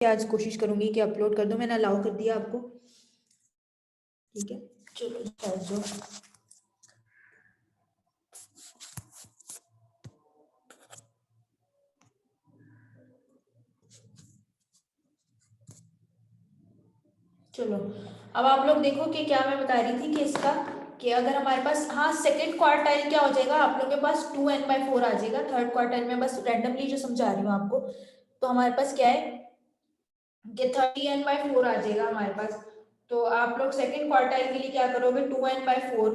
आज कोशिश करूंगी कि अपलोड कर दूं। मैंने अलाउ कर दिया आपको, ठीक है। चलो जो चलो अब आप लोग देखो कि क्या मैं बता रही थी कि इसका कि अगर हमारे पास, हाँ, सेकंड क्वार्टाइल क्या हो जाएगा, आप लोगों के पास 2n/4 आ जाएगा। थर्ड क्वार्टाइल में बस रैंडमली जो समझा रही हूँ आपको, तो हमारे पास क्या है कि 30n/4 आ जाएगा हमारे पास। तो आप लोग सेकंड क्वार्टाइल के लिए क्या करोगे, 2n/4,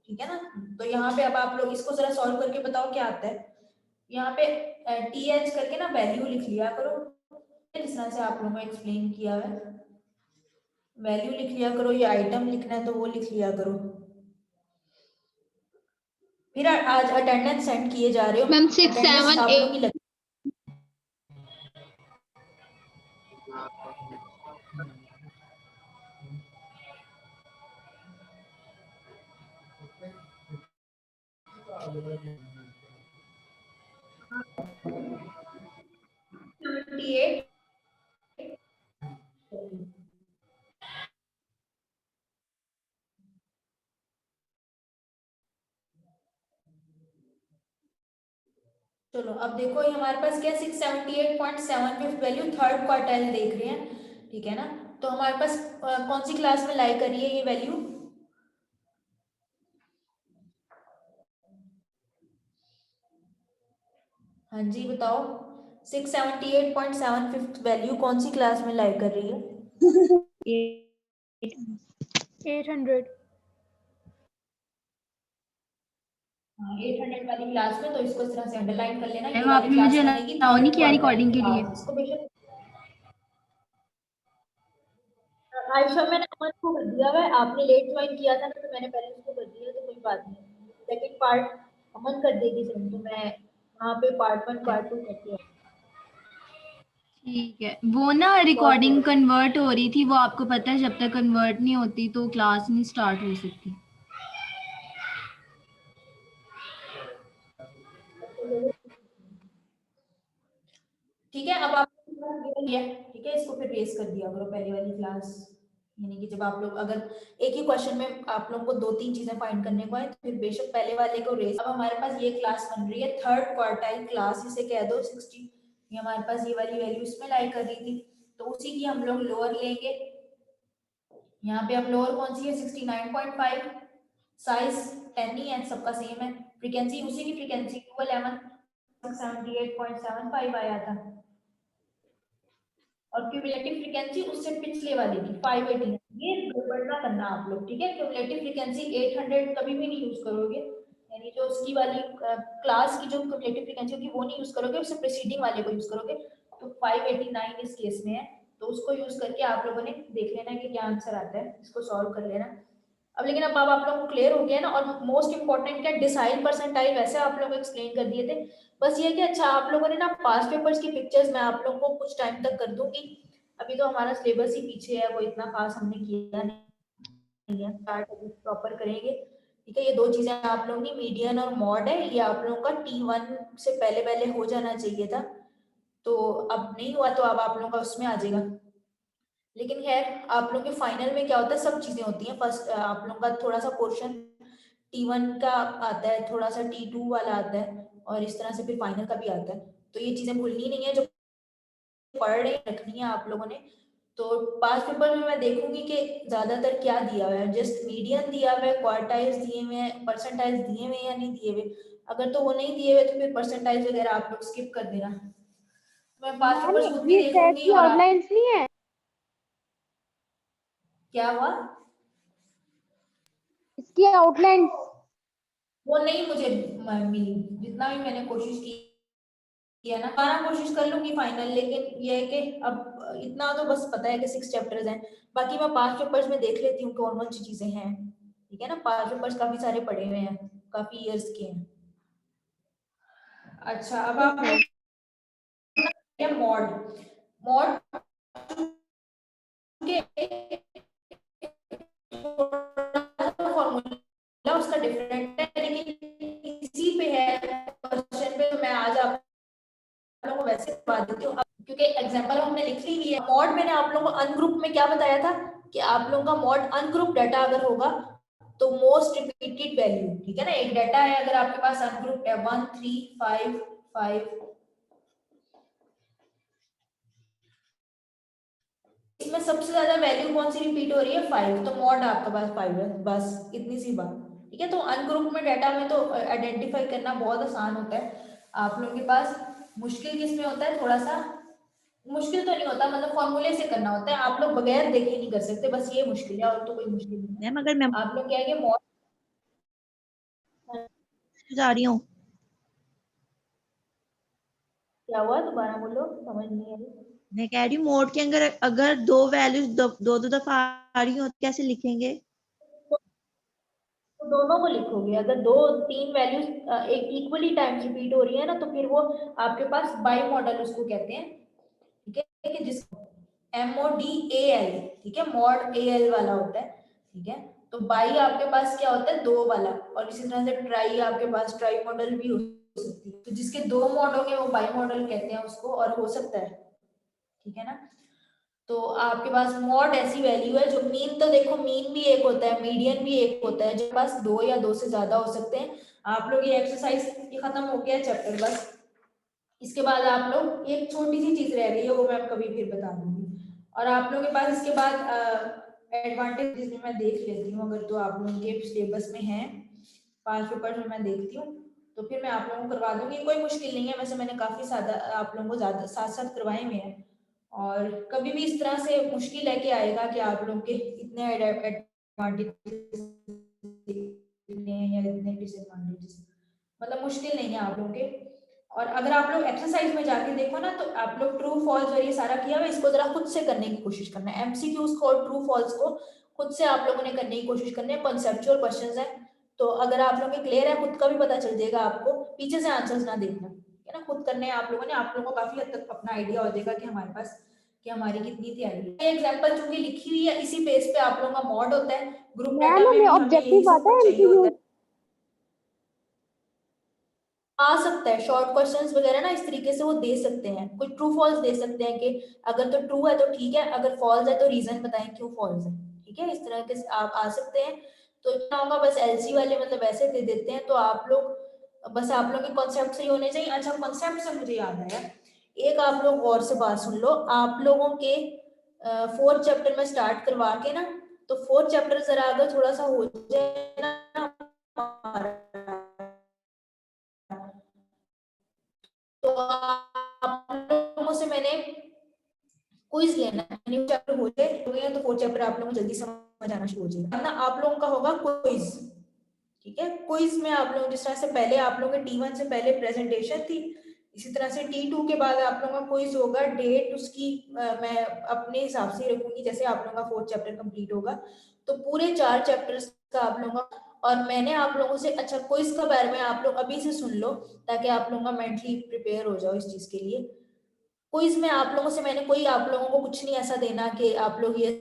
ठीक है ना। तो यहाँ पे अब आप लोग इसको जरा सॉल्व करके बताओ क्या आता है। यहाँ पे टी एच करके ना वैल्यू लिख लिया करो, जिस तरह से आप लोगों को एक्सप्लेन किया है, वैल्यू लिख लिया करो। ये आइटम लिखना है तो वो लिख लिया करो। फिर आज अटेंडेंस सेंड किए जा रहे हो मैम 6 अटेंडेंस 7 आप 8 लोगों की लग चलो अब देखो, ये हमारे पास क्या 678.7 वैल्यू थर्ड क्वार्टाइल देख रहे हैं, ठीक है ना। तो हमारे पास कौन सी क्लास में लाई करी है ये वैल्यू, हाँ जी बताओ। 678.75 वैल्यू कौन सी क्लास में लाई कर रही है? 800। हाँ, 800 वाली क्लास में। तो इसको इस तरह से अंडरलाइन कर लेना, ये मैम वाली आपने क्लास मुझे बनेगी अलाउ नहीं थर्ड किया क्वार्टाइल रिकॉर्डिंग के लिए। क्लास। इसको बेशक आयशा मैंने अमन को कर दिया है, आपने लेट ज्वाइन किया था ना, तो मैंने पहले उसको कर दिया, तो कोई बात नहीं। सेकंड पार्ट अमन कर देगी सेंड, तो मैं वहाँ पे पार्ट 1 पार्ट 2 करती हूँ। ठीक है, वो ना रिकॉर्डिंग कन्वर्ट हो रही थी, वो आपको पता है जब तक कन्वर्ट नहीं होती तो क्लास नहीं स्टार्ट हो सकती। ठीक है, अब आप ठीक है, इसको फिर रेस कर दिया करो पहले वाली क्लास। यानी कि जब आप लोग अगर एक ही क्वेश्चन में आप लोगों को 2-3 चीजें फाइंड करने को है, तो फिर बेशक पहले वाले को रेस। अब हमारे पास ये क्लास बन रही है थर्ड क्वार्टाइल क्लास, इसे कह दो 60। ये हमारे पास ये वाली वैल्यू इसमें लाई कर रही थी, तो उसी की हम लोग लोअर लेंगे। यहाँ पे अब लोअर कौन सी है, 69.5। साइज 10 ही है, सबका सेम है। फ्रीक्वेंसी उसी की फ्रीक्वेंसी 211 678.75 आया था, और क्यूमुलेटिव फ्रीक्वेंसी उससे पिछले वाले की 580। ये गड़बड़ ना करना आप लोग, ठीक है। क्यूमुलेटिव फ्रीक्वेंसी 800 कभी भी नहीं यूज करोगे, यानी जो उसकी वाली क्लास की जो क्यूमुलेटिव फ्रीक्वेंसी होगी वो नहीं यूज करोगे, उससे प्रीसीडिंग वाले को यूज करोगे। तो 589 इस केस में है, तो उसको यूज करके आप लोगों ने देख लेना कि क्या आंसर आता है, इसको सॉल्व कर लेना। अब लेकिन अब आप लोगों को क्लियर हो गया ना। और मोस्ट इंपॉर्टेंट क्या, डिसाइल परसेंटाइल वैसे आप लोगों को एक्सप्लेन कर दिए थे। बस ये कि अच्छा आप लोगों ने ना पास पेपर्स की पिक्चर्स मैं आप लोगों को कुछ टाइम तक कर दूंगी। अभी तो हमारा सिलेबस ही पीछे है, वो इतना खास हमने किया नहीं है, स्टार्ट अभी प्रॉपर करेंगे, ठीक है। ये दो चीजें आप लोगों की मीडियन और मॉड है, ये आप लोगों का T1 से पहले पहले हो जाना चाहिए था, तो अब नहीं हुआ, तो अब आप लोगों का उसमें आ जाएगा। लेकिन खैर आप लोगों के फाइनल में क्या होता है, सब चीजें होती हैं। फर्स्ट आप लोगों का थोड़ा सा पोर्शन T1 का आता है, थोड़ा सा T2 वाला आता है, और इस तरह से फिर फाइनल का भी आता है। तो ये चीजें भूलनी नहीं है, जो पढ़ रहे रखनी है आप लोगों ने। तो पास पेपर में मैं देखूंगी कि ज्यादातर क्या दिया हुआ है, जस्ट मीडियन दिया हुआ है, क्वार्टाइल्स दिए हुए हैं, परसेंटाइल्स दिए हुए या नहीं दिए हुए। अगर तो वो नहीं दिए हुए तो फिर परसेंटाइल्स वगैरह आप लोग स्किप कर देना। मैं पास पेपर्स खुद भी ये सेट देखूंगी। की और आउटलाइंस नहीं है, क्या हुआ, इसकी आउटलाइंस। वो नहीं मुझे मिली, जितना भी मैंने कोशिश की किया ना, 12 कोशिश कर लूंगी फाइनल। लेकिन ये है कि अब इतना तो बस पता है कि 6 चैप्टर्स हैं, बाकी मैं 5 पेपर्स में देख लेती हूँ कौन कौन सी चीजें हैं, ठीक है ना। 5 पेपर्स काफी सारे पढ़े हुए हैं, काफी इयर्स के हैं। अच्छा अब आप मॉड मॉड के फॉर्मूला उसका डिफरेंट है, लेकिन इसी पे है क्वेश्चन पे। तो मैं आज आप लोगों को वैसे बता देती हूँ, क्योंकि एग्जांपल हमने लिख ली है, मॉड मैंने आप लोगों को अनग्रुप में क्या बताया था कि आप लोगों का मॉड अनग्रुप डाटा अगर होगा तो मोस्ट रिपीटेड वैल्यू, ठीक है ना, एक डाटा है अगर आपके पास अनग्रुप है 1 3 5 5, इसमें सबसे ज्यादा वैल्यू कौन सी रिपीट हो रही है 5, तो मॉड आपके पास 5 है, बस इतनी सी बात, ठीक है। तो अनग्रुप में डाटा में तो आइडेंटिफाई करना बहुत आसान होता है, आप लोगों के पास मुश्किल किस में होता है, थोड़ा सा मुश्किल तो नहीं होता, मतलब फॉर्मूले से करना होता है, आप लोग बगैर देखे नहीं कर सकते, बस ये मुश्किल है और तो कोई मुश्किल नहीं है। मैम अगर मैं आप लोग क्या है कि मॉड जा रही हूँ, क्या हुआ दोबारा बोलो, समझ नहीं आई। मैं कह रही हूँ मोड के अंदर अगर दो वैल्यूज दो दफा आ रही हो तो कैसे लिखेंगे? तो दोनों को लिखोगे, अगर दो तीन वैल्यूज एक इक्वली टाइम्स रिपीट हो रही है ना तो फिर वो आपके पास बाई मॉडल उसको कहते हैं, ठीक है, कि जिसको MODAL, ठीक है, मॉड AL वाला होता है, ठीक है। तो बाई आपके पास क्या होता है, दो वाला, और इसी तरह से ट्राई आपके पास ट्राई मॉडल भी हो सकती है, तो जिसके दो मॉड होंगे वो बाई मॉडल कहते हैं उसको, और हो सकता है, ठीक है ना। तो आपके पास मॉड ऐसी वैल्यू है जो मीन, तो देखो मीन भी एक होता है, मीडियन भी एक होता है, जो पास दो या दो से ज्यादा हो सकते हैं। आप लोग ये एक्सरसाइज ये खत्म हो गया चैप्टर, बस इसके बाद आप लोग एक छोटी सी चीज रह गई है, वो मैं कभी फिर बता दूंगी। और आप लोगों के पास इसके बाद एडवांटेज मैं देख लेती हूँ, अगर तो आप लोगों के सिलेबस में है 5 पेपर में मैं देखती हूँ, तो फिर मैं आप लोगों को करवा दूंगी, कोई मुश्किल नहीं है, वैसे मैंने काफी सादा आप लोगों को ज्यादा साथ साथ करवाए हुए हैं, और कभी भी इस तरह से मुश्किल लेके आएगा कि आप लोग के इतने एडवांटेज या इतने डिसएडवांटेजेस, मतलब मुश्किल नहीं है आप लोगों के। और अगर आप लोग एक्सरसाइज में जाके देखो ना तो आप लोग ट्रू फॉल्स और ये सारा किया हुआ, इसको जरा खुद से करने की कोशिश करना है, MCQs को और ट्रू फॉल्स को खुद से आप लोगों ने करने की कोशिश करनी है, कॉन्सेप्चुअल क्वेश्चंस है, तो अगर आप लोगों के क्लियर है खुद का भी पता चल जाएगा आपको, पीछे से आंसर्स ना देखना, है ना, खुद करने हैं आप लोगों ने, आप लोगों को काफी हद तक अपना आइडिया हो जाएगा कि हमारे पास कि हमारी कितनी तैयारी है। एग्जांपल चूंकि लिखी हुई है इसी पेज पे आप लोगों का मॉड होता है, ग्रुप डाटा में भी हमें यही सब कुछ चाहिए होता है, आ सकता है शॉर्ट क्वेश्चंस वगैरह ना इस तरीके से वो दे सकते हैं, कुछ ट्रू फॉल्स दे सकते हैं कि अगर तो ट्रू है तो ठीक है, अगर फॉल्स है तो रीजन बताएं क्यों फॉल्स है, ठीक है, इस तरह के आप आ सकते हैं। तो इतना होगा, बस LC वाले मतलब ऐसे दे देते हैं, तो आप लोग बस आप लोग के कॉन्सेप्ट सही होने चाहिए। अच्छा, कॉन्सेप्ट से मुझे याद आया, एक आप लोग गौर से बात सुन लो, आप लोगों के 4th चैप्टर में स्टार्ट करवा के ना, तो 4th चैप्टर जरा अगर थोड़ा सा हो जाए ना तो आप लोगों से मैंने क्विज लेना है, न्यू चैप्टर हो गए तो 4th चैप्टर आप लोगों को जल्दी समझ आना शुरू हो जाएगा ना, आप लोगों का होगा क्विज, ठीक है। क्विज में आप लोग जिस तरह से पहले आप लोगों के T1 से पहले प्रेजेंटेशन थी, इसी तरह से T2 के बाद आप लोगों का क्विज होगा, डेट उसकी मैं अपने हिसाब से रखूंगी, जैसे आप लोगों का 4th चैप्टर कंप्लीट होगा तो पूरे 4 चैप्टर्स का आप लोगों का, और मैंने आप लोगों से, अच्छा क्विज का बारे में आप लोग अभी से सुन लो ताकि आप लोगों का मेंटली प्रिपेयर हो जाओ इस चीज के लिए। क्विज में आप लोगों से मैंने कोई आप लोगों को कुछ नहीं ऐसा देना कि आप लोग ये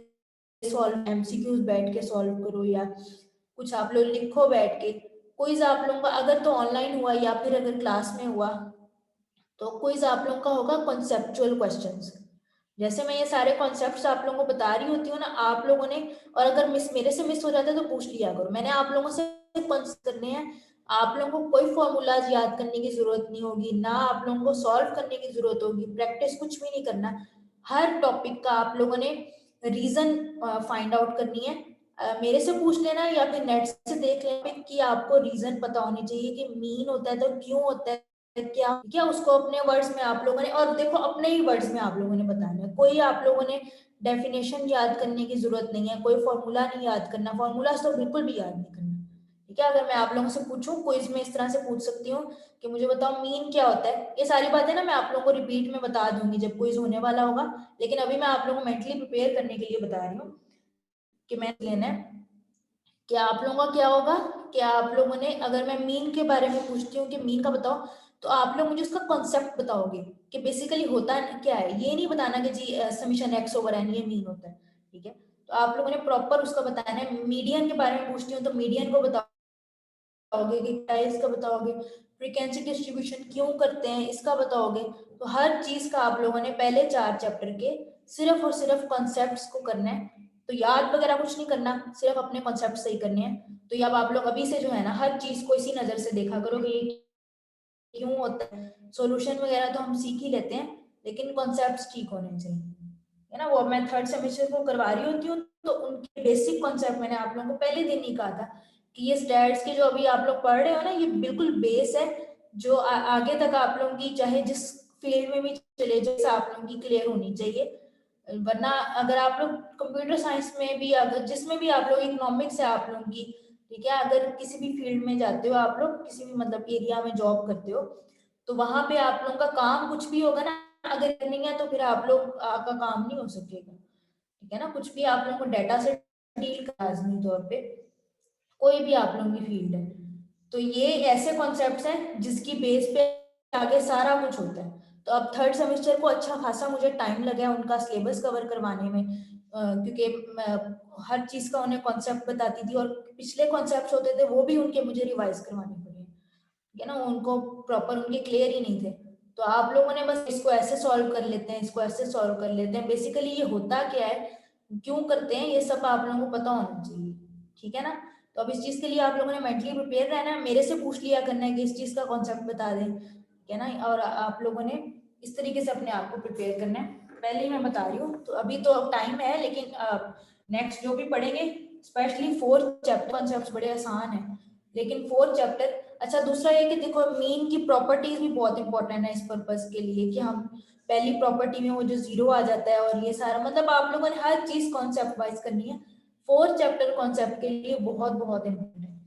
सॉल्व MCQs बैठ के सॉल्व करो या कुछ आप लोग लिखो बैठ के। क्विज आप लोगों का अगर तो ऑनलाइन हुआ या फिर अगर क्लास में हुआ तो क्विज आप लोगों का होगा कॉन्सेप्चुअल क्वेश्चंस, जैसे मैं ये सारे कॉन्सेप्ट्स आप लोगों को बता रही होती हूँ ना आप लोगों ने, और अगर मेरे से मिस हो जाता है तो पूछ लिया करो, मैंने आप लोगों से करने हैं, आप लोगों को कोई फॉर्मूलाज याद करने की जरूरत नहीं होगी, ना आप लोगों को सॉल्व करने की जरूरत होगी, प्रैक्टिस कुछ भी नहीं करना, हर टॉपिक का आप लोगों ने रीजन फाइंड आउट करनी है, मेरे से पूछ लेना या फिर नेट से देख लेना कि आपको रीजन पता होनी चाहिए कि मीन होता है तो क्यों होता है, क्या क्या उसको अपने वर्ड्स में आप लोगों ने, और देखो अपने ही वर्ड्स में आप लोगों ने बताना है, कोई आप लोगों ने डेफिनेशन याद करने की जरूरत नहीं है, कोई फॉर्मूला नहीं याद करना, फॉर्मूला तो बिल्कुल भी याद नहीं करना, ठीक है। अगर मैं आप लोगों से पूछूं क्विज में इस तरह से पूछ सकती हूँ कि मुझे बताओ मीन क्या होता है, ये सारी बातें ना मैं आप लोगों को रिपीट में बता दूंगी जब क्विज होने वाला होगा, लेकिन अभी मैं आप लोगों को मेंटली प्रिपेयर करने के लिए बता रही हूँ कि मैं लेना है कि आप लोगों का क्या होगा कि आप लोगों ने, अगर मैं मीन के बारे में पूछती हूँ कि मीन का बताओ, तो आप लोग मुझे उसका कॉन्सेप्ट बताओगे कि बेसिकली होता क्या है, ये नहीं बताना कि जी समीशन x/n ये मीन होता है, ठीक है। तो आप लोगों ने प्रॉपर उसका बताना है। मीडियन के बारे में पूछती हूँ तो मीडियन को बताओगे कि क्या है इसका बताओगे, फ्रीक्वेंसी डिस्ट्रीब्यूशन क्यों करते हैं इसका बताओगे, तो हर चीज का आप लोगों ने पहले 4 चैप्टर के सिर्फ और सिर्फ कॉन्सेप्ट्स को करना है, तो याद वगैरह कुछ नहीं करना, सिर्फ अपने कॉन्सेप्ट सही करने हैं। तो ये अब आप लोग अभी से जो है ना हर चीज को इसी नजर से देखा करो कि ये क्यों होता है। सॉल्यूशन वगैरह तो हम सीख ही लेते हैं, लेकिन कॉन्सेप्ट्स ठीक होने चाहिए, है ना। वो मैं थर्ड सेमेस्टर को करवा रही होती हूँ, तो उनके बेसिक कॉन्सेप्ट मैंने आप लोगों को पहले दिन ही कहा था कि ये स्टैट्स के जो अभी आप लोग पढ़ रहे हो ना, ये बिल्कुल बेस है, जो आगे तक आप लोगों की चाहे जिस फील्ड में भी चले जाए आप लोगों की क्लियर होनी चाहिए। वरना अगर आप लोग कंप्यूटर साइंस में भी, अगर जिसमें भी आप लोग, इकोनॉमिक्स है आप लोगों की, ठीक है, अगर किसी भी फील्ड में जाते हो आप लोग, किसी भी मतलब एरिया में जॉब करते हो, तो वहां पे आप लोगों का काम कुछ भी होगा ना, अगर नहीं है तो फिर आप लोग आपका काम नहीं हो सकेगा, ठीक है ना। कुछ भी आप लोगों को डाटा से डील करना लाजमी तौर पे, कोई भी आप लोगों की फील्ड है, तो ये ऐसे कॉन्सेप्ट्स हैं जिसकी बेस पे आगे सारा कुछ होता है। तो अब थर्ड सेमेस्टर को अच्छा खासा मुझे टाइम लगा है उनका सिलेबस कवर करवाने में, क्योंकि मैं हर चीज का उन्हें कॉन्सेप्ट बताती थी, और पिछले कॉन्सेप्ट होते थे वो भी उनके मुझे रिवाइज करवाने पड़े, ठीक है ना, उनको प्रॉपर उनके क्लियर ही नहीं थे। तो आप लोगों ने बस इसको ऐसे सॉल्व कर लेते हैं, इसको ऐसे सॉल्व कर लेते हैं, बेसिकली ये होता क्या है, क्यों करते हैं, ये सब आप लोगों को पता होना चाहिए, ठीक है ना। तो अब इस चीज के लिए आप लोगों ने मेंटली प्रिपेयर रहना है, मेरे से पूछ लिया करना है कि इस चीज का कॉन्सेप्ट बता दें, ठीक है ना, और आप लोगों ने इस तरीके से अपने आप को प्रिपेयर करना है, पहले ही मैं बता रही हूँ। तो अभी तो टाइम है, लेकिन नेक्स्ट जो भी पढ़ेंगे, स्पेशली फोर्थ चैप्टर कॉन्सेप्ट बड़े आसान है, लेकिन फोर्थ चैप्टर, अच्छा दूसरा ये कि देखो मीन की प्रॉपर्टीज भी बहुत इंपॉर्टेंट है इस पर्पज के लिए, कि हम पहली प्रॉपर्टी में वो जो जीरो आ जाता है, और ये सारा मतलब आप लोगों ने हर चीज कॉन्सेप्ट वाइज करनी है। फोर्थ चैप्टर कॉन्सेप्ट के लिए बहुत बहुत इंपॉर्टेंट है,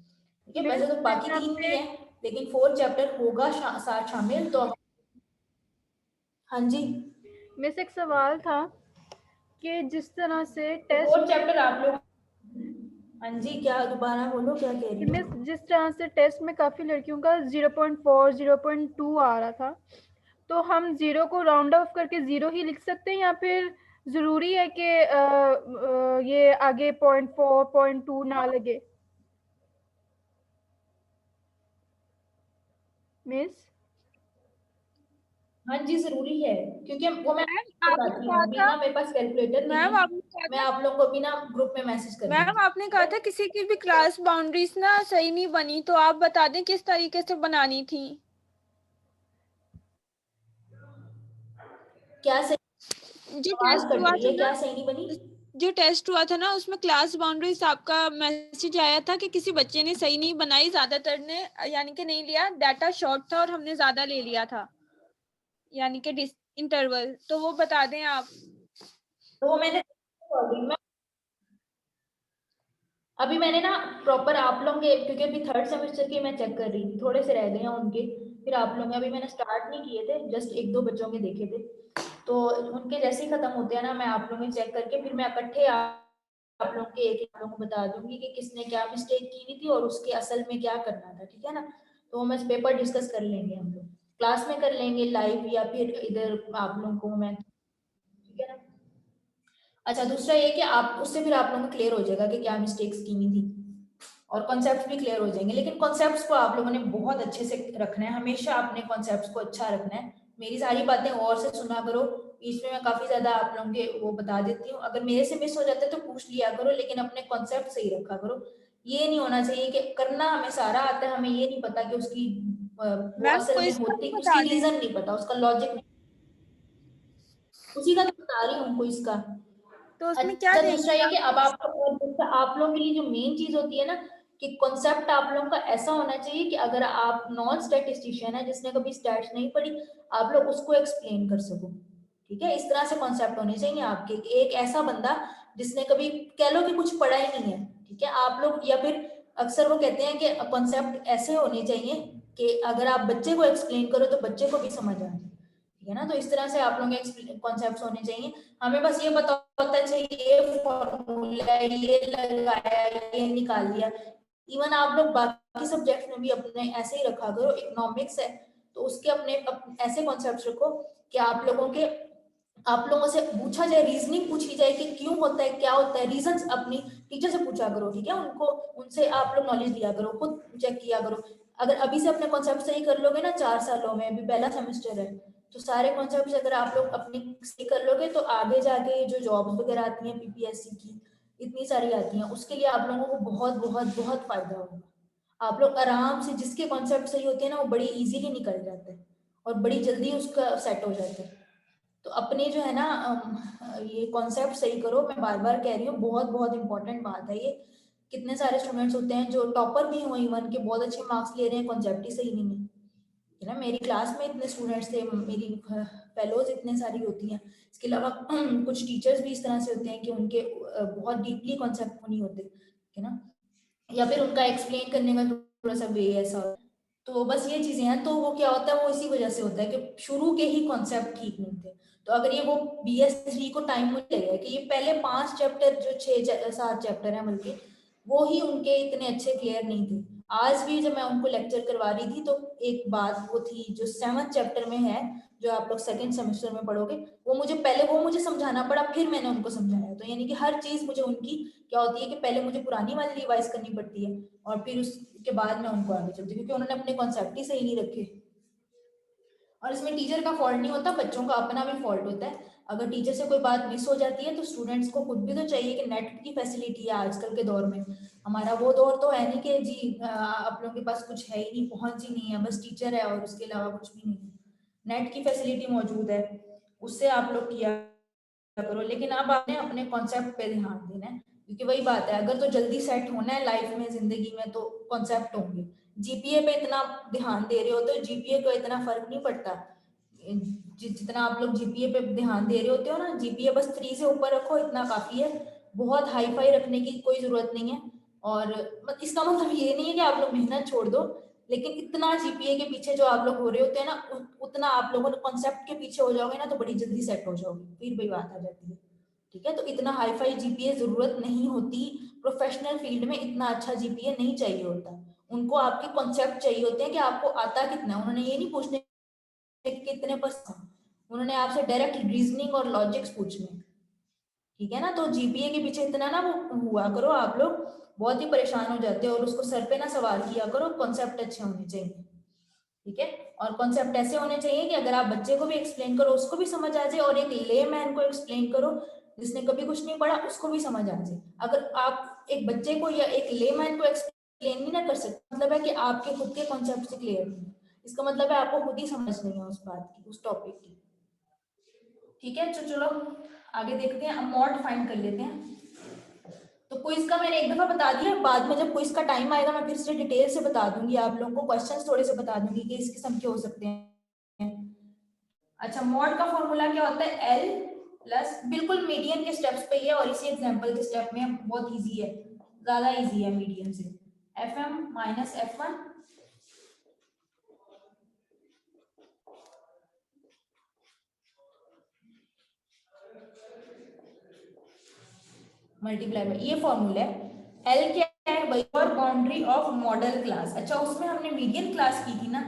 ठीक है। वैसे तो बाकी तीन भी है, लेकिन फोर्थ चैप्टर होगा साथ शामिल। तो हाँ जी, मिस एक सवाल था कि जिस तरह से टेस्ट, फोर्थ चैप्टर आप लोग, हाँ जी क्या, दोबारा बोलो क्या कह रही मिस हो। जिस तरह से टेस्ट में काफी लड़कियों का 0.4 0.2 आ रहा था, तो हम जीरो को राउंड ऑफ करके जीरो ही लिख सकते हैं, या फिर जरूरी है कि ये आगे 0.4 0.2 ना लगे? मिस हाँ जी जरूरी है, क्योंकि वो मैं मैम आपने बताती हूँ, कहा अभी था, ना मेरे पास कैलकुलेटर नहीं मैम है, आपने कहा मैं था आप लोगों को अभी ना ग्रुप में मैसेज कर मैम दूंगी, आपने ठीक कहा है। था किसी की भी क्लास बाउंड्रीज ना सही नहीं बनी, तो आप बता दें किस तरीके से बनानी थी। क्या सही, जो आवाज टेस्ट कट हुआ रही था है, ना, क्या सही नहीं बनी। जो टेस्ट हुआ था ना, उसमें क्लास बाउंड्रीज आपका मैसेज आया था कि किसी बच्चे ने सही नहीं बनाई, ज्यादातर ने यानी कि नहीं लिया, डाटा शॉर्ट था और हमने ज्यादा ले लिया था, यानी कि इंटरवल, तो वो बता दें आप। तो वो मैंने अभी मैंने ना प्रॉपर आप लोगों के, क्योंकि अभी थर्ड सेमेस्टर के मैं चेक कर रही थी, थोड़े से रह गए हैं उनके, फिर आप लोग अभी मैंने स्टार्ट नहीं किए थे, जस्ट एक दो बच्चों के देखे थे, तो उनके जैसे ही खत्म होते हैं ना, मैं आप लोगों के चेक करके फिर मैं इकट्ठे आप लोगों के एक एक लोगों को बता दूंगी कि किसने क्या मिस्टेक की हुई थी और उसके असल में क्या करना था, ठीक है ना। तो हम इस पेपर डिस्कस कर लेंगे, हम लोग क्लास में कर लेंगे लाइव, या फिर इधर आप लोगों को मैं, ठीक है ना। अच्छा दूसरा ये कि आप उससे फिर आप लोगों को क्लियर हो जाएगा कि क्या मिस्टेक्स की हुई थी, और कॉन्सेप्ट भी क्लियर हो जाएंगे। लेकिन कॉन्सेप्ट्स को आप लोगों ने बहुत अच्छे से रखना है, हमेशा अपने कॉन्सेप्ट्स को अच्छा रखना है, मेरी सारी बातें और से सुना करो, बीच में मैं काफी ज्यादा आप लोगों के वो बता देती हूँ, अगर मेरे से मिस हो जाते तो पूछ लिया करो, लेकिन अपने कॉन्सेप्ट सही रखा करो। ये नहीं होना चाहिए कि करना हमें सारा आता है, हमें ये नहीं पता कि उसकी वो मैम असल कोई में इसका भी होती, उसकी बता दें। रीजन नहीं पता, उसका लॉजिक नहीं, उसी का तो बता रही हूँ उनको इसका। तो उसमें क्या अच्छा दूसरा देंगे ये कि आप? अब आप लोगों के लिए जो मेन चीज होती है ना, कि कॉन्सेप्ट आप लोगों का ऐसा होना चाहिए कि अगर आप नॉन स्टैटिस्टिशियन है जिसने कभी स्टैट्स नहीं पढ़ी, आप लोग उसको एक्सप्लेन कर सको, ठीक है। इस तरह से कॉन्सेप्ट होने चाहिए आपके, एक ऐसा बंदा जिसने कभी कह लो कि कुछ पढ़ा ही नहीं है, ठीक है आप लोग, या फिर अक्सर वो कहते हैं कि कॉन्सेप्ट ऐसे होने चाहिए कि अगर आप बच्चे को एक्सप्लेन करो तो बच्चे को भी समझ आ जाए, ठीक है ना। तो इस तरह से आप लोगों के कॉन्सेप्ट होने चाहिए, हमें बस ये पता होता चाहिए ये फॉर्मूला ये लगाया ये निकाल लिया। इवन आप लोग बाकी सब्जेक्ट में भी अपने ऐसे ही रखा करो, इकोनॉमिक्स है तो उसके अपने ऐसे कॉन्सेप्ट रखो कि आप लोगों से पूछा जाए, रीजनिंग पूछी जाए कि क्यों होता है क्या होता है, रीजंस अपनी टीचर से पूछा करो, ठीक है, उनको उनसे आप लोग नॉलेज लिया करो, खुद चेक किया करो। अगर अभी से अपने कॉन्सेप्ट सही कर लोगे ना 4 सालों में, अभी पहला सेमेस्टर है, तो सारे कॉन्सेप्ट अगर आप लोग अपने से कर लोगे तो आगे जाके जो जॉब्स वगैरह आती हैं पीपीएससी की इतनी सारी आती हैं, उसके लिए आप लोगों को बहुत बहुत बहुत फायदा होगा। आप लोग आराम से, जिसके कॉन्सेप्ट सही होते हैं ना वो बड़ी इजीली निकल जाते हैं और बड़ी जल्दी उसका सेट हो जाता है। तो अपने जो है ना ये कॉन्सेप्ट सही करो, मैं बार बार कह रही हूँ, बहुत बहुत इंपॉर्टेंट बात है ये। कितने सारे स्टूडेंट्स होते हैं जो टॉपर भी हुए इवन के, बहुत अच्छे मार्क्स ले रहे हैं, कॉन्सेप्ट ही सही नहीं है, है ना। मेरी क्लास में इतने स्टूडेंट्स थे, मेरी फेलोज इतने सारी होती हैं, इसके अलावा कुछ टीचर्स भी इस तरह से होते हैं कि उनके बहुत डीपली कॉन्सेप्ट नहीं होते, है ना, या फिर उनका एक्सप्लेन करने का थोड़ा सा वे ऐसा होता है। तो बस ये चीजें हैं, तो वो क्या होता है, वो इसी वजह से होता है कि शुरू के ही कॉन्सेप्ट ठीक नहीं थे। तो अगर ये वो BS3 को टाइम मुझे लगेगा कि ये पहले 5 चैप्टर जो 6-7 चैप्टर है बल्कि वो ही उनके इतने अच्छे क्लियर नहीं थे। आज भी जब मैं उनको लेक्चर करवा रही थी तो एक बात वो थी जो 7th चैप्टर में है, जो आप लोग सेकंड सेमेस्टर में पढ़ोगे, वो मुझे समझाना पड़ा, फिर मैंने उनको समझाया। तो यानी कि हर चीज मुझे उनकी क्या होती है कि पहले मुझे पुरानी वाली रिवाइज करनी पड़ती है और फिर उसके बाद मैं उनको आगे चलती हूँ, क्योंकि उन्होंने अपने कॉन्सेप्ट ही सही नहीं रखे। और इसमें टीचर का फॉल्ट नहीं होता, बच्चों का अपना भी फॉल्ट होता है। अगर टीचर से कोई बात मिस हो जाती है तो स्टूडेंट्स को खुद भी तो चाहिए कि नेट की फैसिलिटी है आजकल के दौर में। हमारा वो दौर तो है नहीं कि जी आप लोगों के पास कुछ है ही नहीं, पहुंच ही नहीं है, बस टीचर है और उसके अलावा कुछ भी नहीं है। नेट की फैसिलिटी मौजूद है, उससे आप लोग किया करो। लेकिन अब आपने अपने कॉन्सेप्ट पे ध्यान देना है, क्योंकि वही बात है, अगर तो जल्दी सेट होना है लाइफ में, जिंदगी में, तो कॉन्सेप्ट होंगे। जीपीए पे इतना ध्यान दे रहे हो तो जीपीए को इतना फर्क नहीं पड़ता। जितना आप लोग जीपीए पे ध्यान दे रहे होते हो ना, जीपीए बस 3 से ऊपर रखो, इतना काफी है। बहुत हाई फाई रखने की कोई जरूरत नहीं है। और इसका मतलब ये नहीं है कि आप लोग मेहनत छोड़ दो, लेकिन इतना जीपीए के पीछे जो आप लोग हो रहे होते हैं ना, उतना आप लोगों ने कॉन्सेप्ट के पीछे हो जाओगे ना तो बड़ी जल्दी सेट हो जाओगे, फिर वही बात आ जाती है। ठीक है, तो इतना हाई फाई जीपीए जरूरत नहीं होती। प्रोफेशनल फील्ड में इतना अच्छा जीपीए नहीं चाहिए होता। उनको आपके कॉन्सेप्ट चाहिए होते हैं कि आपको आता कितना है। उन्होंने ये नहीं पूछने कितने परसेंट, उन्होंने आपसे डायरेक्ट रीजनिंग और लॉजिक्स पूछने। ठीक है ना, तो जीपीए के पीछे इतना ना वो हुआ करो, आप लोग बहुत ही परेशान हो जाते हो, और उसको सर पे ना सवाल किया करो, कॉन्सेप्ट अच्छे होने चाहिए। ठीक है, और कॉन्सेप्ट ऐसे होने चाहिए कि अगर आप बच्चे को भी एक्सप्लेन करो उसको भी समझ आ जाए, और एक ले मैन को एक्सप्लेन करो जिसने कभी कुछ नहीं पढ़ा उसको भी समझ आ जाए। अगर आप एक बच्चे को या एक ले मैन को एक्सप्लेन नहीं ना कर सकते, मतलब है कि आपके खुद के कॉन्सेप्ट से क्लियर नहीं है। इसका मतलब है आपको खुद ही समझ नहीं है उस बात की, उस टॉपिक की। ठीक है, तो चलो आगे देखते हैं। अब मॉड फाइंड कर लेते हैं। तो क्विज का मैंने एक दफा बता दिया, बाद में जब क्विज का टाइम आएगा मैं फिर से डिटेल से बता दूंगी आप लोगों को, क्वेश्चंस थोड़े से बता दूंगी कि इस किस्म के हो सकते हैं। अच्छा, मॉड का फॉर्मूला क्या होता है? L प्लस, बिल्कुल मीडियन के स्टेप्स पे ही है और इसी एग्जांपल के स्टेप में बहुत इजी है, ज्यादा इजी है मीडियन से। FM minus F1 multiply by, ये फॉर्मूला है। L क्या है भाई? और बाउंड्री ऑफ मॉडल क्लास। अच्छा, उसमें हमने मीडियन क्लास की थी ना,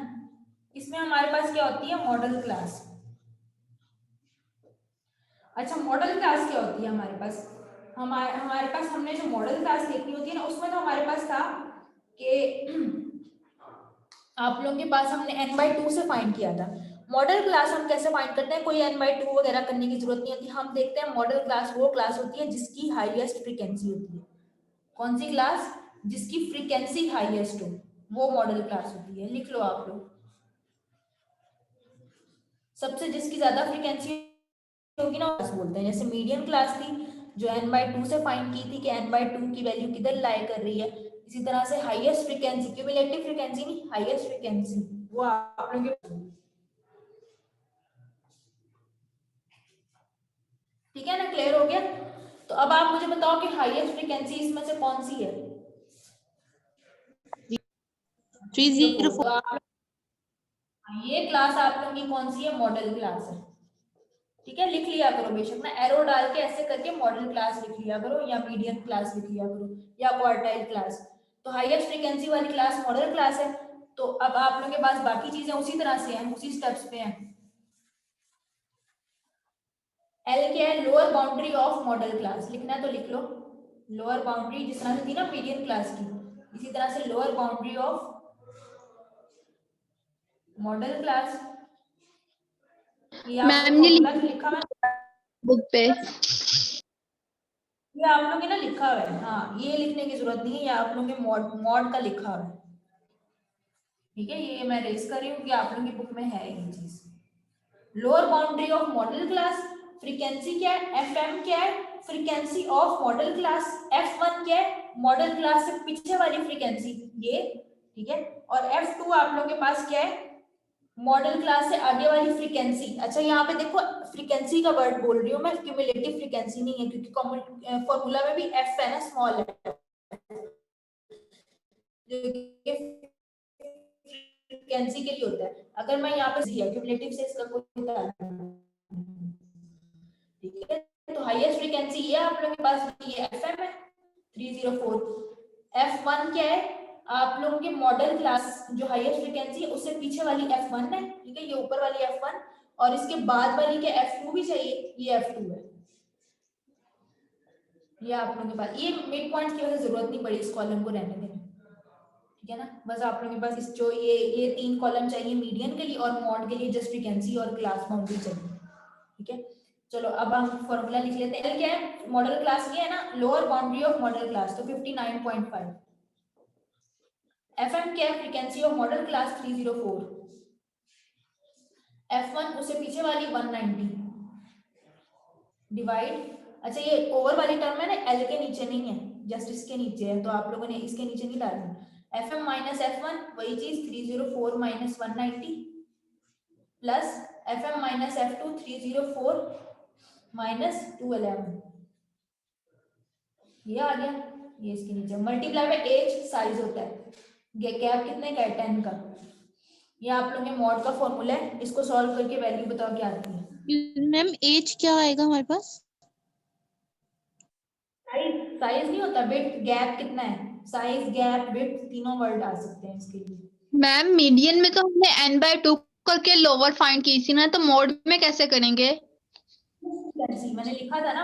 इसमें हमारे पास क्या होती है? Model class. अच्छा, मॉडल क्लास क्या होती है हमारे पास? हमारे पास हमने जो मॉडल क्लास देखनी होती है ना, उसमें तो हमारे पास था कि आप लोगों के पास हमने n/2 से फाइंड किया था। मॉडल क्लास हम कैसे फाइंड करते हैं? कोई n/2 वगैरह करने की जरूरत नहीं होती। हम देखते हैं मॉडल क्लास वो क्लास होती है जिसकी हाईएस्ट फ्रीक्वेंसी होती है। कौन सी क्लास? जिसकी फ्रीक्वेंसी हाईएस्ट हो, वो मॉडल क्लास होती है। लिख लो आप लोग, सबसे जिसकी ज्यादा फ्रीक्वेंसी होगी ना क्लास बोलते हैं। जैसे मीडियन क्लास थी जो n/2 से फाइंड की थी कि n/2 की वैल्यू किधर लाई कर रही है। इसी तरह से हाईएस्ट फ्रीक्वेंसी, क्यूमुलेटिव फ्रीक्वेंसी नहीं, हाईएस्ट फ्रीक्वेंसी, वो आप लोगों के, ठीक है ना, क्लियर हो गया? तो अब आप मुझे बताओ कि हाईएस्ट फ्रीक्वेंसी इसमें से कौन सी है? 304। तो आप, ये क्लास आप लोगों की कौन सी है? मॉडल क्लास है। ठीक है, लिख लिया करो बेशक ना, एरो डाल के ऐसे करके मॉडल क्लास लिख लिया करो, या मीडियन क्लास लिख लिया करो, या क्वार्टाइल क्लास। तो हाईएस्ट फ्रीक्वेंसी वाली क्लास मॉडल क्लास है। तो अब आप लोगों के पास बाकी चीजें उसी तरह से हैं, उसी स्टेप्स पे हैं। एल क्या है? Lower boundary of model class. लिखना है तो लिख लो, लोअर बाउंड्री जिस तरह से थी ना मीडियन क्लास की, इसी तरह से lower boundary of model class. ये आपको मैम ने फॉर्मूला जो लिखा हुआ है बुक पे। ये आप लोगों ने ना लिखा हुआ है, हाँ ये लिखने की जरूरत नहीं है, ये आप लोगों के मॉड का लिखा हुआ है, ठीक है। ये मैं रेस कर रही हूँ कि आप लोगों की बुक में है ये चीज। Lower boundary of model class, frequency क्या है, एफएम क्या है, frequency of model class, F1 क्या है, मॉडल क्लास से पीछे वाली फ्रीक्वेंसी ये, ठीक है। और F2 आप लोगों के पास क्या है, मॉडल क्लास से आगे वाली फ्रीक्वेंसी। अच्छा यहाँ पे देखो फ्रीक्वेंसी का वर्ड बोल रही हूँ मैं, क्यूमुलेटिव फ्रीक्वेंसी नहीं है, क्योंकि फॉर्मूला में भी एफ है ना, स्मॉल है, जो फ्रीक्वेंसी के लिए होता है। अगर मैं यहाँ पे क्यूमुलेटिव से इसका कोई ताल्लुक नहीं, ठीक है। तो हाईएस्ट फ्रीक्वेंसी ये आप लोगों के पास, ये एफएम है 304। F1 क्या है, आप लोगों के मॉडल क्लास जो हाईएस्ट फ्रीक्वेंसी है उससे पीछे वाली F1 है, ठीक है, ये ऊपर वाली F1, और इसके बाद वाली के F2 भी चाहिए, ये F2 है। ये आप लोगों के पास ये मिड पॉइंट्स की वजह से जरूरत नहीं पड़ी इस कॉलम को रहने देने, ठीक है ना। बस आप लोगों के पास इस जो ये 3 कॉलम चाहिए मीडियन के लिए, और मॉड के लिए जस्ट फ्रीक्वेंसी और क्लास बाउंड्री चाहिए, ठीक है। चलो अब हम फॉर्मूला लिख लेते हैं। क्या है, मॉडल क्लास ये है ना, lower boundary of model class, तो 59.5। एफएम क्या है, frequency of model class 304। F1 उससे पीछे वाली 190 डिवाइड, अच्छा ये ओवर वाली टर्म है ना, एल के नीचे नहीं है, जस्ट इसके नीचे है, तो आप लोगों ने इसके नीचे नहीं डालना। Fm माइनस F1 वही चीज 304 minus 190 plus Fm minus F2 304 minus 211, ये आ गया। ये इसके नीचे मल्टीप्लाई बाय एज साइज होता है, गैप कितने का है 10 का। ये आप लोगों के मॉड का फॉर्मूला है, इसको सॉल्व करके वैल्यू बताओ क्या आती है। मैम एज क्या आएगा हमारे पास? साइज, साइज नहीं होता, विड्थ गैप कितना है, साइज गैप विड्थ तीनों वर्ड आ सकते हैं इसके लिए। मैम मीडियन में तो हमने n/2 करके लोअर फाइंड की थी ना, तो मोड में कैसे करेंगे? फ्रीक्वेंसी मैंने लिखा था ना,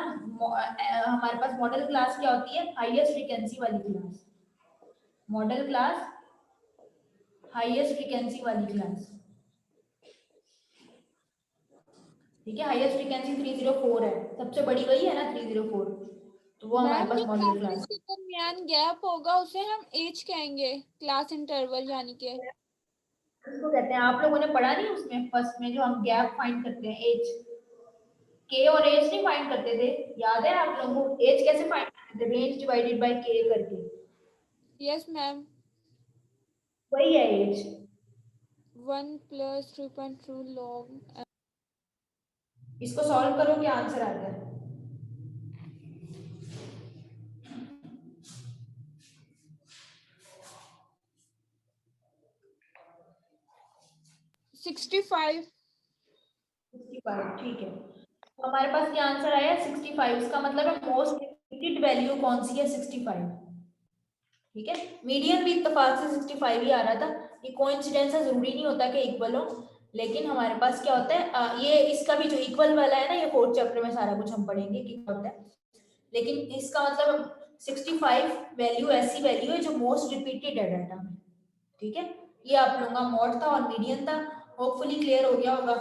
हमारे पास मॉडल क्लास क्या होती है, हाईएस्ट फ्रीक्वेंसी वाली class, model class highest frequency वाली क्लास, ठीक है। हाईएस्ट फ्रीक्वेंसी 304 है, सबसे बड़ी वही है ना 304, तो वो हमारे पास मॉडल क्लास। के दरमियान गैप होगा उसे हम एज कहेंगे, क्लास इंटरवल यानी कि इसको कहते हैं, आप लोगों ने पढ़ा नहीं उसमें फर्स्ट में, जो हम गैप फाइंड करते हैं एज, के और एज नहीं फाइंड करते थे, याद है आप लोगों को, एज कैसे फाइंड करते थे, रेंज डिवाइडेड बाय के करके, यस मैम, वही है एज। 1 + 3.2 log इसको सॉल्व करो क्या आंसर आता है। $65। 65, ठीक है। तो हमारे पास क्या आंसर आया 65, इसका मतलब है मोस्ट रिपीटेड वैल्यू कौन सी है 65, ठीक है। मीडियन भी इत्तेफाक से 65 ही आ रहा था, ये कोइंसिडेंस है, जरूरी नहीं होता कि इक्वल हो, लेकिन हमारे पास क्या होता है, ये इसका भी जो इक्वल वाला है ना, ये 4th चैप्टर में सारा कुछ हम पढ़ेंगे कि क्या होता है, लेकिन इसका मतलब 65 वैल्यू ऐसी वैल्यू है जो मोस्ट रिपीटेड है डाटा में, ठीक है। ये आप लोगों का मॉड था और मीडियन था, होपफुली क्लियर हो गया होगा।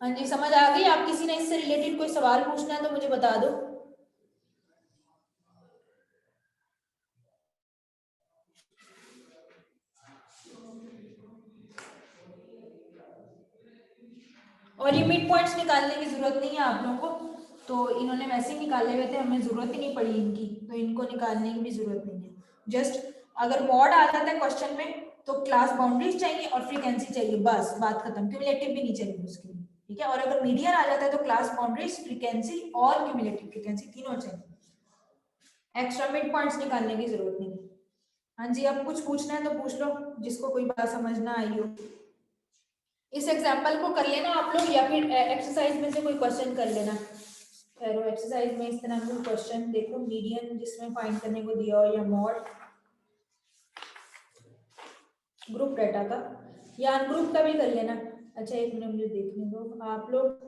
हाँ जी समझ आ गई। आप किसी ने इससे रिलेटेड कोई सवाल पूछना है तो मुझे बता दो। और ये मिड पॉइंट्स निकालने की जरूरत नहीं है आप लोगों को, तो इन्होंने वैसे ही निकाले हुए थे, हमें जरूरत ही नहीं पड़ी इनकी, तो इनको निकालने की भी जरूरत नहीं है। जस्ट अगर मॉड आ जाता है क्वेश्चन में तो क्लास बाउंड्रीज चाहिए और फ्रीक्वेंसी चाहिए, बस बात खत्म, क्यूमुलेटिव भी नहीं चाहिए उसके लिए, ठीक है। और अगर मीडियन आ जाता है तो क्लास बाउंड्रीज, फ्रीक्वेंसी और क्यूमुलेटिव फ्रीक्वेंसी तीनों चाहिए, एक्स्ट्रा मिड पॉइंट्स निकालने की जरूरत नहीं है। हाँ जी, अब कुछ पूछना है तो पूछ लो, जिसको कोई बात समझ ना आई हो। इस एग्जाम्पल को कर लेना आप लोग, या फिर एक्सरसाइज में से कोई क्वेश्चन कर लेना। खैर एक्सरसाइज में इस तरह का क्वेश्चन देखो, मीडियन जिसमें फाइंड करने को दिया हो, या मॉड ग्रुप डाटा का, या अनग्रुप का भी कर लेना। अच्छा एक मिनट मुझे देखने दो आप लोग,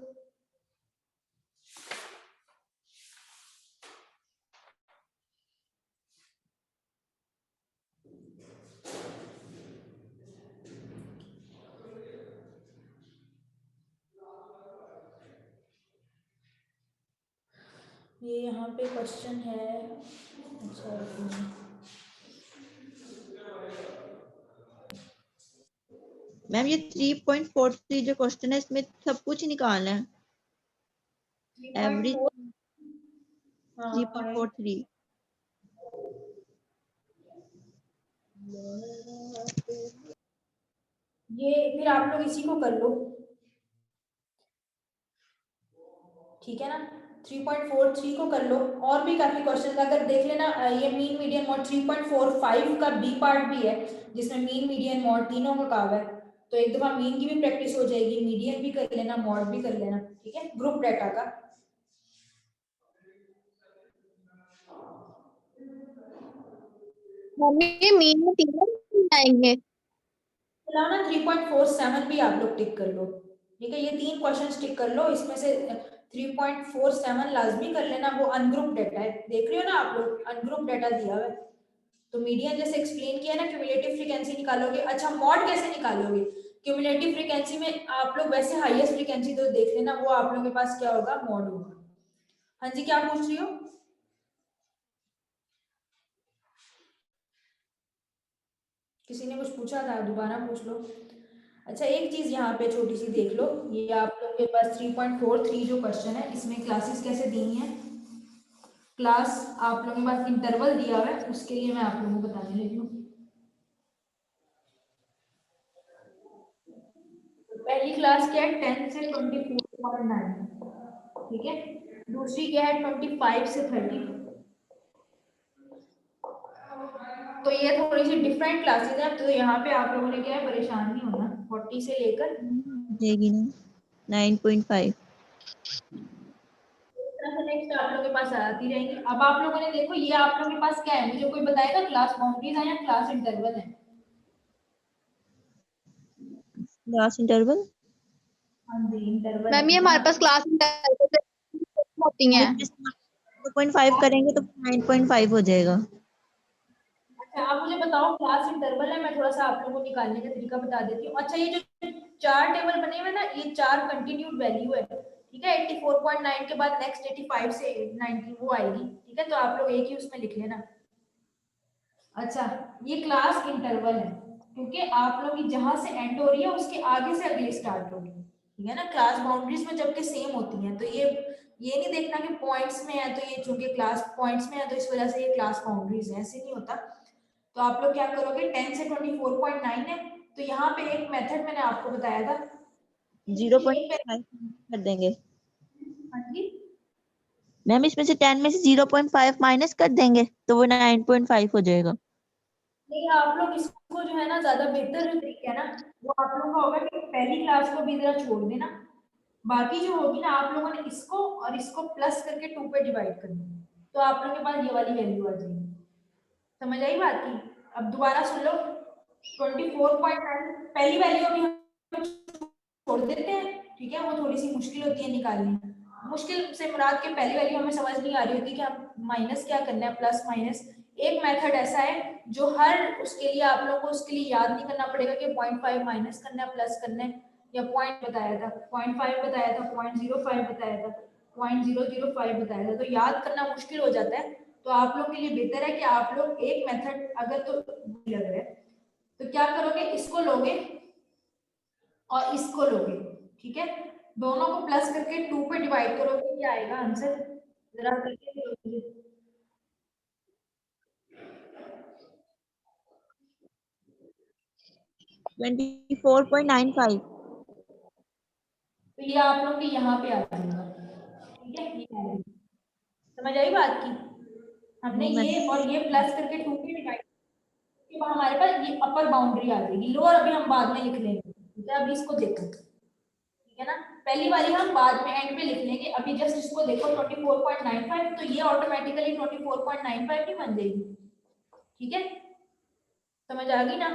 ये यहाँ पे क्वेश्चन है। अच्छा रुको। मैम ये 3.43 जो क्वेश्चन है इसमें सब कुछ निकालना है, एवरेज 3.4। हाँ फाइन। 3.43। ये फिर आप लोग इसी को कर लो, ठीक है ना। 3.43 को कर लो। और भी काफी क्वेश्चन अगर देख लेना, ये मीन मीडियन मॉड 3.45 का बी पार्ट भी है, जिसमें मीन मीडियन मॉड तीनों का कहा है। तो एक दफा मीन की भी प्रैक्टिस हो जाएगी, मीडियन भी कर लेना, मॉड भी कर लेना, ठीक है, ग्रुप डाटा का। मम्मी मीन में तीनों आएंगे। चलाओ ना, 3.47 भी आप लोग टिक कर लो, ठीक है। ये तीन क्वेश्चन टिक कर लो, इसमें से 3.47 लाजमी कर लेना। वो अनग्रुप डाटा है, देख रहे हो ना आप लोग, अनग्रुप डाटा दिया हुआ है। तो मीडियन जैसे एक्सप्लेन किया ना, क्यूमुलेटिव फ्रीक्वेंसी निकालोगे। अच्छा मॉड कैसे निकालोगे? क्यूमुलेटिव फ्रीक्वेंसी में आप लोग वैसे हाईएस्ट फ्रीक्वेंसी तो देख लेना, वो आप लोगों के पास क्या होगा, मॉड होगा। हाँ जी, क्या पूछ रही हो? किसी ने कुछ पूछा था, दोबारा पूछ लो। अच्छा एक चीज यहाँ पे छोटी सी देख लो, ये आप लोग के पास 3.43 जो क्वेश्चन है, इसमें क्लासेस कैसे दी हैं। क्लास आप लोगों के पास इंटरवल दिया हुआ है, उसके लिए मैं आप लोगों को बताने लगी हूँ। पहली क्लास क्या है, 10 से 24.9, ठीक है। दूसरी क्या है, 25 से 30। तो ये थोड़ी सी डिफरेंट क्लासेस हैं, तो यहाँ पे आप लोगों ने क्या है, परेशान नहीं होना। 40 से लेकर देगी ना 9.5। नेक्स्ट आप लोगों के पास आती रहेंगी। अब आप लोगों ने देखो, ये आप लोगों के पास क्या है, मुझे कोई बताएगा, क्लास बाउंड्रीज है या क्लास इंटरवल है? क्लास इंटरवल हाँ जी, इंटरवल मैम ये है हमारे ना। पास क्लास होती हैं। 2.5 करेंगे तो 9.5 हो जाएगा। अच्छा आप मुझे बताओ, क्लास इंटरवल है, मैं थोड़ा सा आप लोगों को निकालने का तरीका बता देती हूँ। अच्छा ये जो चार टेबल बने हुए ना, ये चार कंटिन्यूड वैल्यू है, ठीक है। 84.9 के बाद नेक्स्ट 85 से 90 वो आएगी, ठीक है। तो आप लोग एक ही उसमें लिख लेना। अच्छा ये क्लास इंटरवल है, क्योंकि आप लोग की जहां से एंड हो रही है उसके आगे से अगली स्टार्ट होगी, ठीक है ना। क्लास बाउंड्रीज में जबकि सेम होती हैं, तो ये नहीं देखना कि पॉइंट्स में है तो ये चूंकि क्लास पॉइंट्स में है तो इस वजह से ये क्लास बाउंड्रीज है, ऐसे नहीं होता। तो आप लोग क्या करोगे, 10 से 24.9 है, तो यहाँ पे एक मेथड मैंने आपको बताया था, एक 0.5 कर देंगे हाँ जी। मैम, इसमें से 10 में से 0.5 माइनस कर देंगे तो वो 9.5 हो जाएगा। नहीं आप लोग इसको जो है ना, ज्यादा बेहतर जो तरीका है ना, वो आप लोगों का होगा कि पहली क्लास को भी जरा छोड़ देना, बाकी जो होगी ना आप लोगों ने इसको और इसको प्लस करके 2 पे डिवाइड करना है, तो आप लोगों के पास ये वाली वैल्यू आ जाएगी। समझ आई बात की? अब दोबारा सुन लो, 24.9 पहली वैल्यू अभी हम छोड़ देते हैं, ठीक है। वो थोड़ी सी मुश्किल होती है निकालनी, मुश्किल से मुराद के पहली वैल्यू हमें समझ नहीं आ रही होती कि हम माइनस क्या करना है, प्लस माइनस। एक मेथड ऐसा है जो हर उसके लिए आप लोगों को उसके लिए याद नहीं करना पड़ेगा कि 0.5 माइनस करना है, प्लस करना है, या पॉइंट बताया था, 0.5 बताया था, 0.05 बताया था, 0.005 बताया था, तो याद करना मुश्किल हो जाता है। तो आप लोग के लिए बेहतर है कि आप लोग एक मेथड अगर तो लग रहा है तो क्या करोगे, इसको लोगे और इसको लोगे, ठीक है। दोनों को प्लस करके 2 पे डिवाइड करोगे, क्या आएगा आंसर, जरा करके देखिए। 24.95। तो ये आप लोग के यहाँ पे आ जाएगा, ठीक है। ये आएगा। समझ आई बात की? हमने हाँ मैम। ये और ये प्लस करके 2 पे डिवाइड, तो हमारे पास ये अपर बाउंड्री आ जाएगी, लोअर अभी हम बाद में लिख लेंगे, ठीक है। अभी इसको देखो, ठीक है ना, पहली वाली हम बाद में एंड पे लिख लेंगे, अभी जस्ट इसको देखो 24.95, तो ये ऑटोमेटिकली 24.95 ही बन जाएगी, ठीक है। समझ आ गई ना,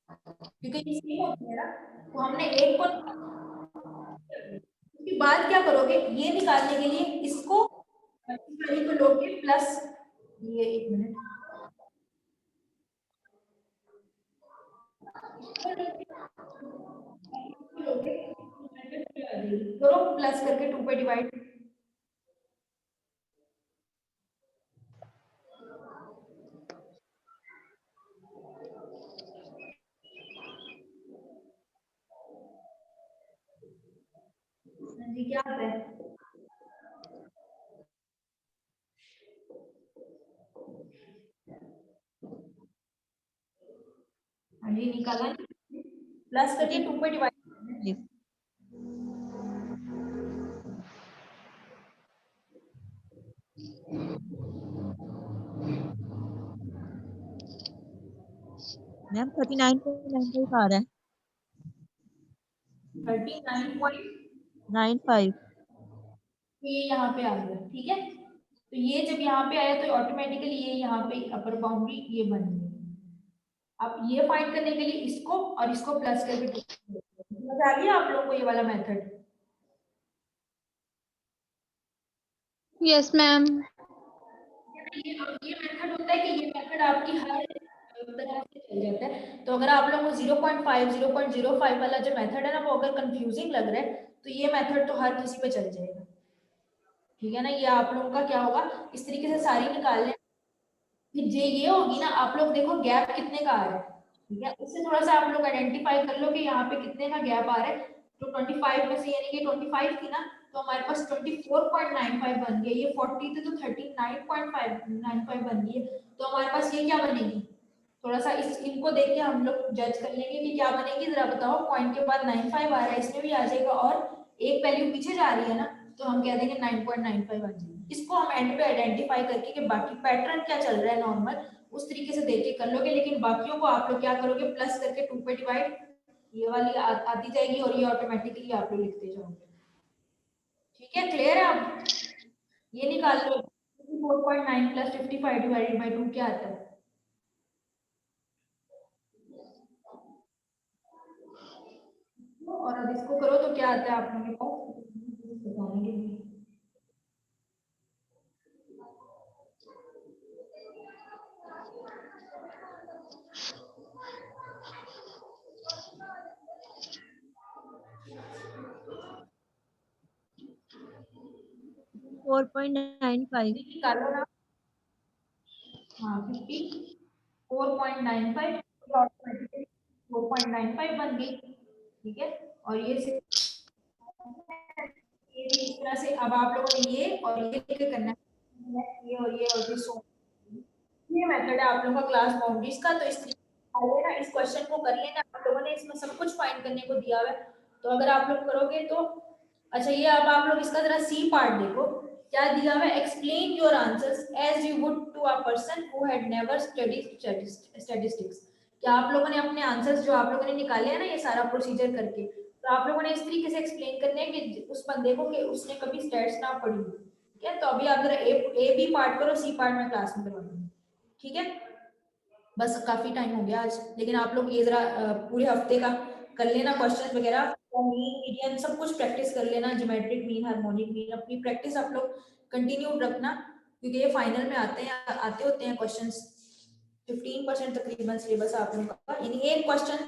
क्योंकि ये सेम होती है ना। तो हमने एक को, उसके बाद क्या करोगे, ये निकालने के लिए इसको इस वाली को लोगे प्लस, ये एक मिनट, लोगे करो प्लस करके 2 पे डिवाइड, जी क्या आता है? हाँ जी निकाला, प्लस करके 2 पे डिवाइड करना है। मैम 39.95 आ रहा है। 39.95 ये यहाँ पे आ गया, ठीक है। तो ये जब यहाँ पे आया तो ऑटोमेटिकली ये यहाँ पे अपर बाउंड्री ये बन गई। अब ये फाइंड करने के लिए इसको और इसको प्लस करके समझ आ गया आप लोगों को ये वाला मेथड? Yes ma'am. ये मेथड होता है कि ये मेथड आपकी हर तरह से चल जाता है। तो अगर आप लोगों को 0.5 0.05 वाला जो मेथड है ना वो अगर कंफ्यूजिंग लग रहा है तो ये मेथड तो हर किसी पे चल जाएगा, ठीक है ना। ये आप लोगों का क्या होगा, इस तरीके से सारी निकाल लें। फिर जे ये होगी ना, आप लोग देखो गैप कितने का आ रहा है, ठीक है। उससे थोड़ा सा आप लोग आइडेंटिफाई कर लो कि यहाँ पे कितने का गैप आ रहा है। तो 25 में से यानी कि 25 थी ना, तो हमारे पास 24.95 बन गया। ये 40 थे तो 39.95 बन गई। तो हमारे पास ये क्या बनेगी, थोड़ा सा इस इनको देख के हम लोग जज कर लेंगे कि क्या बनेगी। जरा बताओ, पॉइंट के बाद 95 आ रहा है, इसमें भी आ जाएगा और एक वैल्यू पीछे जा रही है ना, तो हम कह देंगे 9.95 आ जाएगी। इसको हम एंड पे आइडेंटिफाई करके कि बाकी पैटर्न क्या चल रहा है नॉर्मल, उस तरीके से देख के कर लोगे। लेकिन बाकियों को आप लोग क्या करोगे, प्लस करके 2 पे डिवाइड, ये वाली आती जाएगी और ये ऑटोमेटिकली आप लोग लिखते जाओगे, ठीक है। क्लियर है? अब ये निकाल लो 4.9 प्लस 55 डिवाइडेड बाय 2 क्या आता है? और अब इसको करो तो क्या आता है आप लोगों के पास बताने के लिए? फोर पॉइंट 95 निकालो ना। हाँ 54.95 ऑटोमेटिकली 4.95 बन गई, ठीक है। और ये से ये भी इस तरह से। अब आप लोगों ने ये और ये लेके करना है, ये और ये और ये सो ये मेथड है आप लोगों का क्लास बाउंड्रीज का। तो इस ना इस क्वेश्चन को कर लेना, आप लोगों ने इसमें सब कुछ फाइंड करने को दिया हुआ है। तो अगर आप लोग करोगे तो अच्छा, ये अब आप लोग इसका जरा सी पार्ट देखो क्या दिया हुआ है। Explain your answers as you would to a person who had never studied statistics. क्या आप लोगों ने अपने आंसर्स जो आप लोगों ने निकाले हैं ना ये सारा प्रोसीजर करके, तो आप लोगों ने इस तरीके से एक्सप्लेन करने हैं कि उस बंदे को कि उसने कभी स्टैट्स ना पढ़ी, ठीक है। तो अभी आप जरा ए बी पार्ट करो, सी पार्ट में क्लास में करवा दूंगी, ठीक है। बस काफी टाइम हो गया आज, लेकिन आप लोग ये जरा पूरे हफ्ते का कर लेना क्वेश्चन वगैरह, मीन मीडियन सब कुछ प्रैक्टिस कर लेना, ज्योमेट्रिक मीन हार्मोनिक मीन अपनी प्रैक्टिस आप लोग कंटिन्यू रखना, क्योंकि ये फाइनल में आते होते हैं क्वेश्चंस। 15% तकरीबन सिलेबस आप लोगों का, यानी एक क्वेश्चन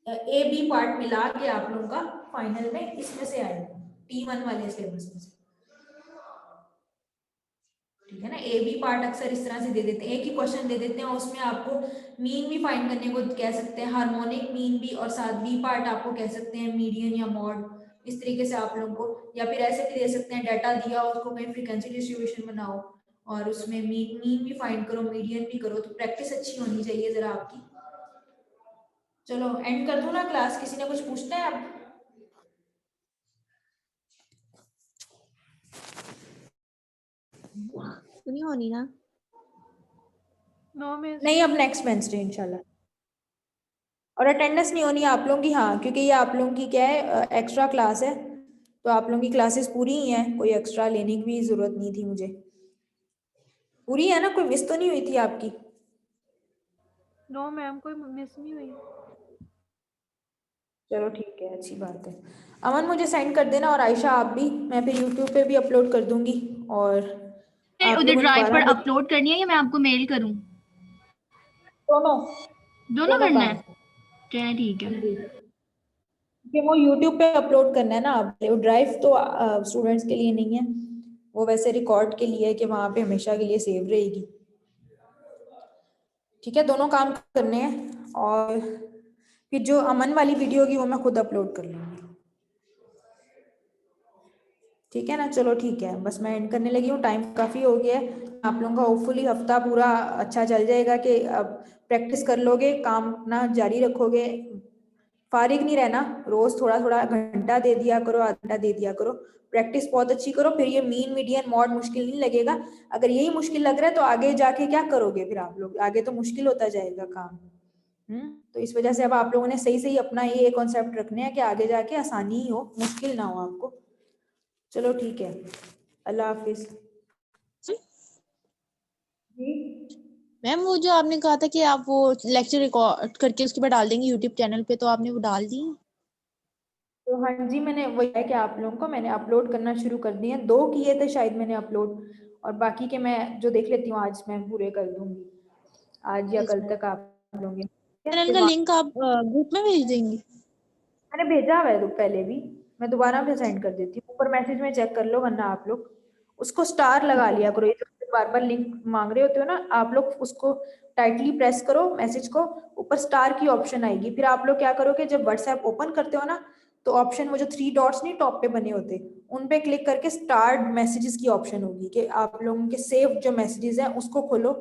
ए बी पार्ट मिला के आप लोगों का फाइनल में इसमें से आएगा, T1 वाले सिलेबस में से, ठीक है ना। ए बी पार्ट अक्सर इस तरह से दे देते हैं, एक ही क्वेश्चन दे देते हैं और उसमें आपको मीन भी फाइंड करने को कह सकते हैं, हार्मोनिक मीन भी, और साथ बी पार्ट आपको कह सकते हैं मीडियन या मॉड, इस तरीके से आप लोगों को। या फिर ऐसे भी दे सकते हैं, डाटा दिया और उसको कहीं फ्रीक्वेंसी डिस्ट्रीब्यूशन बनाओ और उसमें मीन भी फाइंड करो, मीडियन भी करो। तो प्रैक्टिस अच्छी होनी चाहिए जरा आपकी। चलो एंड कर दूं ना क्लास, किसी ने कुछ पूछना है अब? तो नहीं होनी ना? No miss. नहीं, अब नेक्स्ट वेडनेसडे इंशाल्लाह। और अटेंडेंस नहीं होनी आप लोगों की, हाँ, क्योंकि ये आप लोगों की क्या है एक्स्ट्रा क्लास है, तो आप लोगों की क्लासेस पूरी ही हैं, कोई एक्स्ट्रा लेने की भी जरूरत नहीं थी मुझे। पूरी है ना, कोई मिस तो नहीं हुई थी आपकी? नो मैम, कोई मिस नहीं हुई। चलो ठीक है, अच्छी बात है। अमन मुझे सेंड कर देना और आयशा आप भी, मैं फिर यूट्यूब पे भी अपलोड कर दूंगी। और फिर आप उधर लोगों ने ड्राइव पर 12 अपलोड करनी है या मैं आपको मेल करूं? दोनों दोनों करना है? काम। चलिए ठीक है। कि वो YouTube पे अपलोड करना है ना, आप ड्राइव तो स्टूडेंट्स के लिए नहीं है, वो वैसे रिकॉर्ड के लिए है कि वहां पे हमेशा के लिए सेव रहेगी, ठीक है। दोनों काम करने हैं और फिर जो अमन वाली वीडियो होगी वो मैं खुद अपलोड कर लूंगी। ठीक है ना, चलो ठीक है, बस मैं एंड करने लगी हूँ, टाइम काफ़ी हो गया है। आप लोगों का होपफुली हफ्ता पूरा अच्छा चल जाएगा कि अब प्रैक्टिस कर लोगे, काम अपना जारी रखोगे, फारिग नहीं रहना, रोज थोड़ा थोड़ा घंटा दे दिया करो, आधा घंटा दे दिया करो, प्रैक्टिस बहुत अच्छी करो, फिर ये मीन मीडियन मॉड मुश्किल नहीं लगेगा। अगर यही मुश्किल लग रहा है तो आगे जाके क्या करोगे फिर आप लोग, आगे तो मुश्किल होता जाएगा काम। तो इस वजह से अब आप लोगों ने सही सही अपना ये कॉन्सेप्ट रखने हैं कि आगे जाके आसानी ही हो, मुश्किल ना हो आपको। चलो ठीक है, अल्लाह हाफिज। जी मैम वो जो आपने कहा था कि आप वो लेक्चर रिकॉर्ड करके उसके बाद डाल देंगे यूट्यूब चैनल पे, तो आपने वो डाल दी? तो हाँ जी, मैंने वही है कि आप लोगों को मैंने अपलोड करना शुरू कर दिए हैं, 2 किए थे शायद मैंने अपलोड, और बाकी के मैं जो देख लेती हूँ आज मैं पूरे कर दूंगी, आज या कल तक आप लोग। चैनल का लिंक आप ग्रुप में भेज देंगे? मैंने भेजा हुआ है तो पहले भी, मैं दोबारा भी सेंड कर देती हूँ, ऊपर मैसेज में चेक कर लो, वरना आप लोग उसको स्टार लगा लिया करो, ये जो बार बार लिंक मांग रहे होते हो ना आप लोग, उसको टाइटली प्रेस करो मैसेज को, ऊपर स्टार की ऑप्शन आएगी, फिर आप लोग क्या करोगे जब व्हाट्सएप ओपन करते हो ना, तो ऑप्शन वो जो 3 डॉट्स नहीं टॉप पे बने होते, उन पे क्लिक करके स्टार्ट मैसेजेस की ऑप्शन होगी कि आप लोगों के सेव जो मैसेजेस हैं उसको खोलो,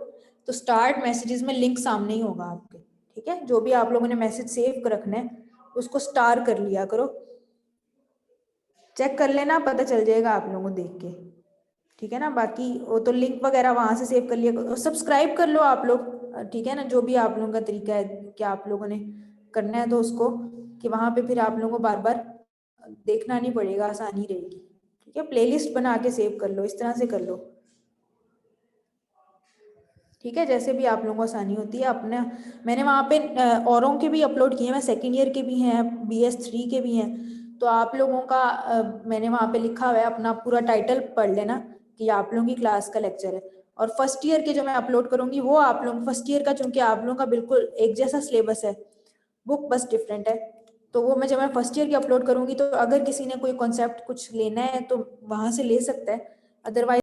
तो स्टार्ट मैसेजेस में लिंक सामने ही होगा आपके। ठीक है, जो भी आप लोगों ने मैसेज सेव कर रखना है उसको स्टार कर लिया करो, चेक कर लेना, पता चल जाएगा आप लोगों को देख के। ठीक है ना, बाकी वो तो लिंक वगैरह वहां से सेव कर लिया, सब्सक्राइब कर लो आप लोग। ठीक है ना, जो भी आप लोगों का तरीका है कि आप लोगों ने करना है तो उसको, कि वहां पे फिर आप लोगों को बार बार देखना नहीं पड़ेगा, आसानी रहेगी। ठीक है, प्लेलिस्ट बना के सेव कर लो, इस तरह से कर लो। ठीक है, जैसे भी आप लोगों को आसानी होती है अपना। मैंने वहाँ पे औरों के भी अपलोड किए हैं, सेकेंड ईयर के भी हैं, BS3 के भी हैं, तो आप लोगों का मैंने वहाँ पे लिखा हुआ है, अपना पूरा टाइटल पढ़ लेना कि आप लोगों की क्लास का लेक्चर है। और फर्स्ट ईयर के जो मैं अपलोड करूँगी वो आप लोग फर्स्ट ईयर का, चूंकि आप लोगों का बिल्कुल एक जैसा सिलेबस है, बुक बस डिफरेंट है, तो वो मैं जब मैं फर्स्ट ईयर की अपलोड करूँगी तो अगर किसी ने कोई कॉन्सेप्ट कुछ लेना है तो वहाँ से ले सकता है, अदरवाइज